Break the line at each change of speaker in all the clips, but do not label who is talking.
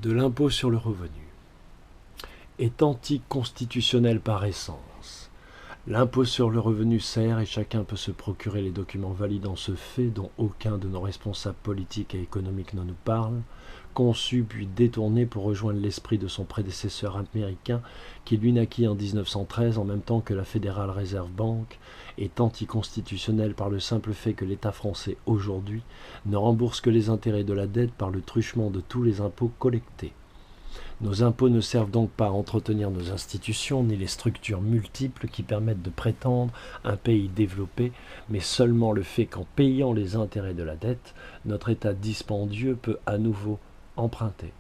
de l'impôt sur le revenu est anticonstitutionnel par essence. L'impôt sur le revenu sert, et chacun peut se procurer les documents validant ce fait dont aucun de nos responsables politiques et économiques ne nous parle, conçu puis détourné pour rejoindre l'esprit de son prédécesseur américain qui lui naquit en 1913 en même temps que la Federal Reserve Bank, est anticonstitutionnel par le simple fait que l'État français aujourd'hui ne rembourse que les intérêts de la dette par le truchement de tous les impôts collectés. Nos impôts ne servent donc pas à entretenir nos institutions ni les structures multiples qui permettent de prétendre un pays développé, mais seulement le fait qu'en payant les intérêts de la dette, notre État dispendieux peut à nouveau emprunter.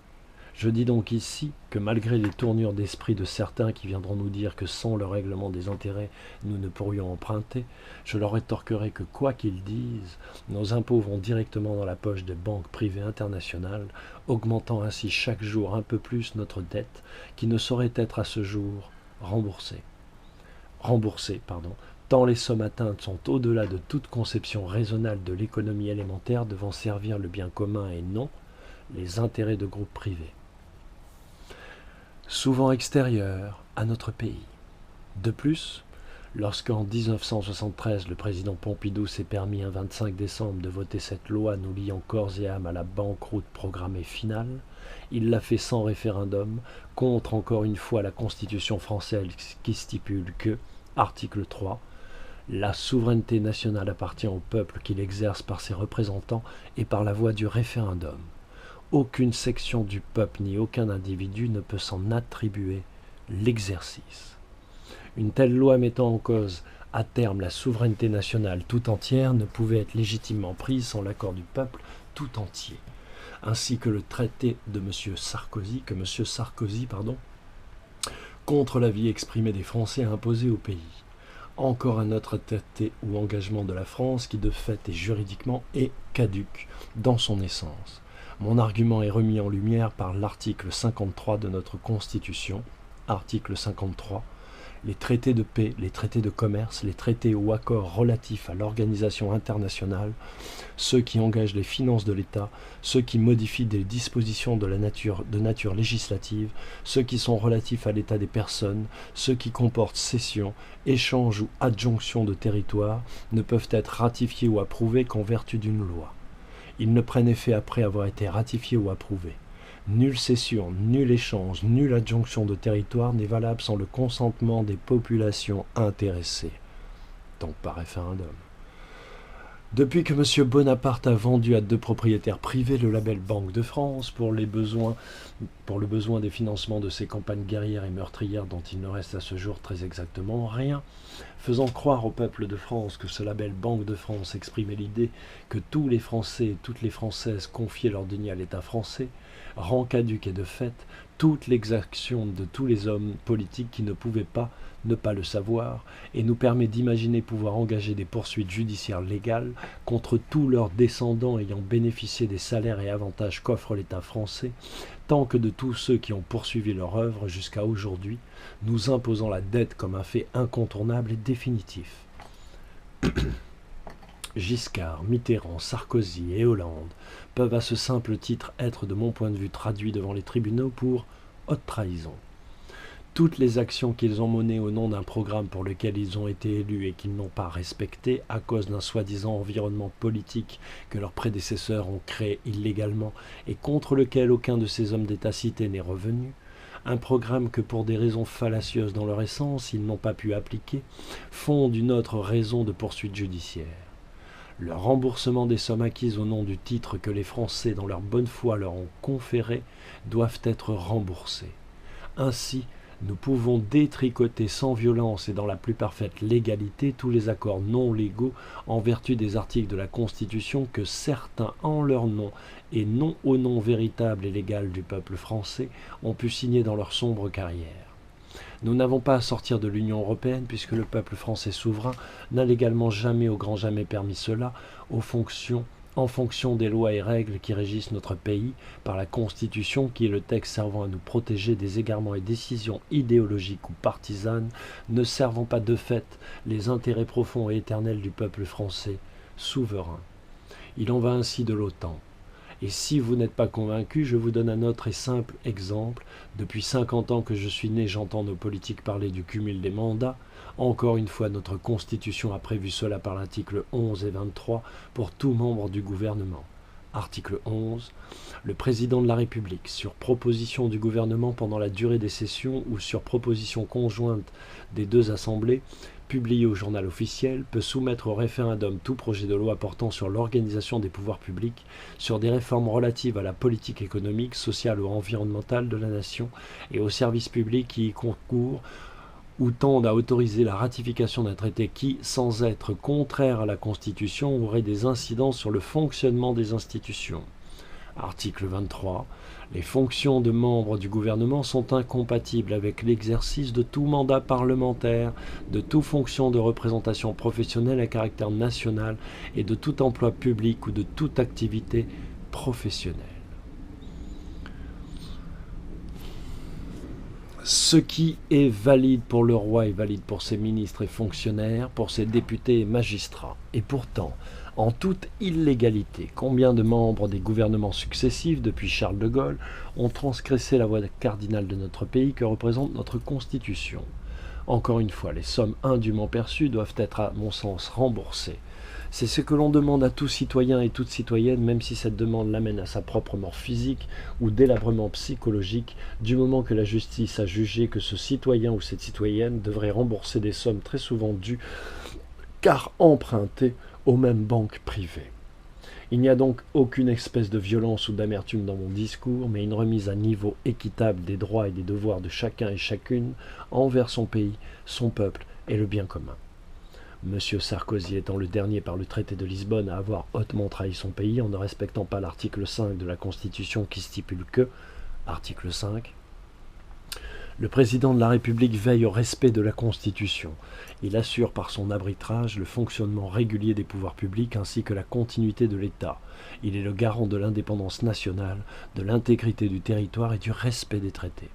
Je dis donc ici que malgré les tournures d'esprit de certains qui viendront nous dire que sans le règlement des intérêts, nous ne pourrions emprunter, je leur rétorquerai que quoi qu'ils disent, nos impôts vont directement dans la poche des banques privées internationales, augmentant ainsi chaque jour un peu plus notre dette qui ne saurait être à ce jour remboursée, tant les sommes atteintes sont au-delà de toute conception raisonnable de l'économie élémentaire devant servir le bien commun et non les intérêts de groupes privés, souvent extérieurs à notre pays. De plus, lorsqu'en 1973 le président Pompidou s'est permis un 25 décembre de voter cette loi nous liant corps et âme à la banqueroute programmée finale, il l'a fait sans référendum, contre encore une fois la Constitution française qui stipule que, article 3, la souveraineté nationale appartient au peuple qui l'exerce par ses représentants et par la voie du référendum. Aucune section du peuple ni aucun individu ne peut s'en attribuer l'exercice. Une telle loi mettant en cause à terme la souveraineté nationale tout entière ne pouvait être légitimement prise sans l'accord du peuple tout entier, ainsi que le traité de M. Sarkozy, contre l'avis exprimé des Français a imposé au pays. Encore un autre traité ou engagement de la France qui de fait et juridiquement est caduc dans son essence. Mon argument est remis en lumière par l'article 53 de notre Constitution. Article 53. Les traités de paix, les traités de commerce, les traités ou accords relatifs à l'organisation internationale, ceux qui engagent les finances de l'État, ceux qui modifient des dispositions de nature législative, ceux qui sont relatifs à l'état des personnes, ceux qui comportent cession, échange ou adjonction de territoire, ne peuvent être ratifiés ou approuvés qu'en vertu d'une loi. Ils ne prennent effet après avoir été ratifiés ou approuvés. Nulle cession, nul échange, nulle adjonction de territoire n'est valable sans le consentement des populations intéressées, donc par référendum. Depuis que M. Bonaparte a vendu à 2 propriétaires privés le label Banque de France pour le besoin des financements de ses campagnes guerrières et meurtrières dont il ne reste à ce jour très exactement rien, faisant croire au peuple de France que ce label Banque de France exprimait l'idée que tous les Français et toutes les Françaises confiaient leur denier à l'État français, rend caduque et de fait toute l'exaction de tous les hommes politiques qui ne pouvaient pas ne pas le savoir, et nous permet d'imaginer pouvoir engager des poursuites judiciaires légales contre tous leurs descendants ayant bénéficié des salaires et avantages qu'offre l'État français, tant que de tous ceux qui ont poursuivi leur œuvre jusqu'à aujourd'hui, nous imposant la dette comme un fait incontournable et définitif. Giscard, Mitterrand, Sarkozy et Hollande peuvent à ce simple titre être de mon point de vue traduits devant les tribunaux pour haute trahison. Toutes les actions qu'ils ont menées au nom d'un programme pour lequel ils ont été élus et qu'ils n'ont pas respecté à cause d'un soi-disant environnement politique que leurs prédécesseurs ont créé illégalement et contre lequel aucun de ces hommes d'État cités n'est revenu, un programme que pour des raisons fallacieuses dans leur essence ils n'ont pas pu appliquer, font d'une autre raison de poursuite judiciaire. Le remboursement des sommes acquises au nom du titre que les Français, dans leur bonne foi, leur ont conféré, doivent être remboursés. Ainsi, nous pouvons détricoter sans violence et dans la plus parfaite légalité tous les accords non légaux en vertu des articles de la Constitution que certains, en leur nom et non au nom véritable et légal du peuple français, ont pu signer dans leur sombre carrière. Nous n'avons pas à sortir de l'Union européenne puisque le peuple français souverain n'a légalement jamais au grand jamais permis cela en fonction des lois et règles qui régissent notre pays par la Constitution qui est le texte servant à nous protéger des égarements et décisions idéologiques ou partisanes ne servant pas de fait les intérêts profonds et éternels du peuple français souverain. Il en va ainsi de l'OTAN. Et si vous n'êtes pas convaincu, je vous donne un autre et simple exemple. Depuis 50 ans que je suis né, j'entends nos politiques parler du cumul des mandats. Encore une fois, notre Constitution a prévu cela par l'article 11 et 23 pour tout membre du gouvernement. Article 11. Le président de la République, sur proposition du gouvernement pendant la durée des sessions ou sur proposition conjointe des deux assemblées, publié au journal officiel, peut soumettre au référendum tout projet de loi portant sur l'organisation des pouvoirs publics, sur des réformes relatives à la politique économique, sociale ou environnementale de la nation et aux services publics qui y concourent, ou tendent à autoriser la ratification d'un traité qui, sans être contraire à la Constitution, aurait des incidences sur le fonctionnement des institutions. Article 23. Les fonctions de membres du gouvernement sont incompatibles avec l'exercice de tout mandat parlementaire, de toute fonction de représentation professionnelle à caractère national et de tout emploi public ou de toute activité professionnelle. Ce qui est valide pour le roi est valide pour ses ministres et fonctionnaires, pour ses députés et magistrats. Et pourtant, en toute illégalité, combien de membres des gouvernements successifs, depuis Charles de Gaulle, ont transgressé la voie cardinale de notre pays que représente notre Constitution? Encore une fois, les sommes indûment perçues doivent être, à mon sens, remboursées. C'est ce que l'on demande à tout citoyen et toute citoyenne, même si cette demande l'amène à sa propre mort physique ou délabrement psychologique, du moment que la justice a jugé que ce citoyen ou cette citoyenne devrait rembourser des sommes très souvent dues, car empruntées aux mêmes banques privées. Il n'y a donc aucune espèce de violence ou d'amertume dans mon discours, mais une remise à niveau équitable des droits et des devoirs de chacun et chacune envers son pays, son peuple et le bien commun. M. Sarkozy étant le dernier par le traité de Lisbonne à avoir hautement trahi son pays en ne respectant pas l'article 5 de la Constitution qui stipule que, article 5, le président de la République veille au respect de la Constitution. Il assure par son arbitrage le fonctionnement régulier des pouvoirs publics ainsi que la continuité de l'État. Il est le garant de l'indépendance nationale, de l'intégrité du territoire et du respect des traités.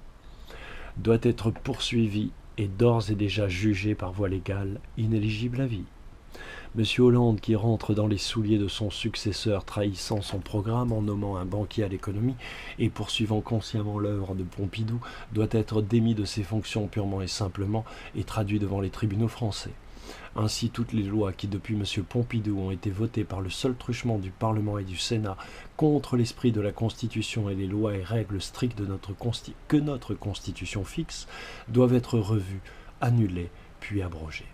Doit être poursuivi et d'ores et déjà jugé par voie légale, inéligible à vie. M. Hollande, qui rentre dans les souliers de son successeur, trahissant son programme en nommant un banquier à l'économie et poursuivant consciemment l'œuvre de Pompidou, doit être démis de ses fonctions purement et simplement et traduit devant les tribunaux français. Ainsi, toutes les lois qui, depuis M. Pompidou, ont été votées par le seul truchement du Parlement et du Sénat contre l'esprit de la Constitution et les lois et règles strictes de que notre Constitution fixe, doivent être revues, annulées, puis abrogées.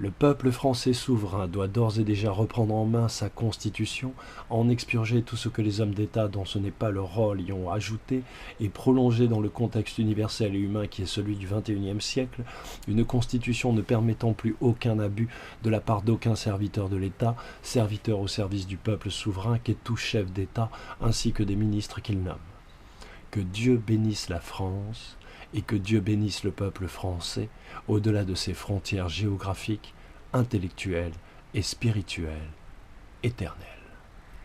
Le peuple français souverain doit d'ores et déjà reprendre en main sa Constitution, en expurger tout ce que les hommes d'État dont ce n'est pas leur rôle y ont ajouté, et prolonger dans le contexte universel et humain qui est celui du XXIe siècle, une Constitution ne permettant plus aucun abus de la part d'aucun serviteur de l'État, serviteur au service du peuple souverain qu'est tout chef d'État, ainsi que des ministres qu'il nomme. Que Dieu bénisse la France, et que Dieu bénisse le peuple français, au-delà de ses frontières géographiques, intellectuelles et spirituelles, éternelles.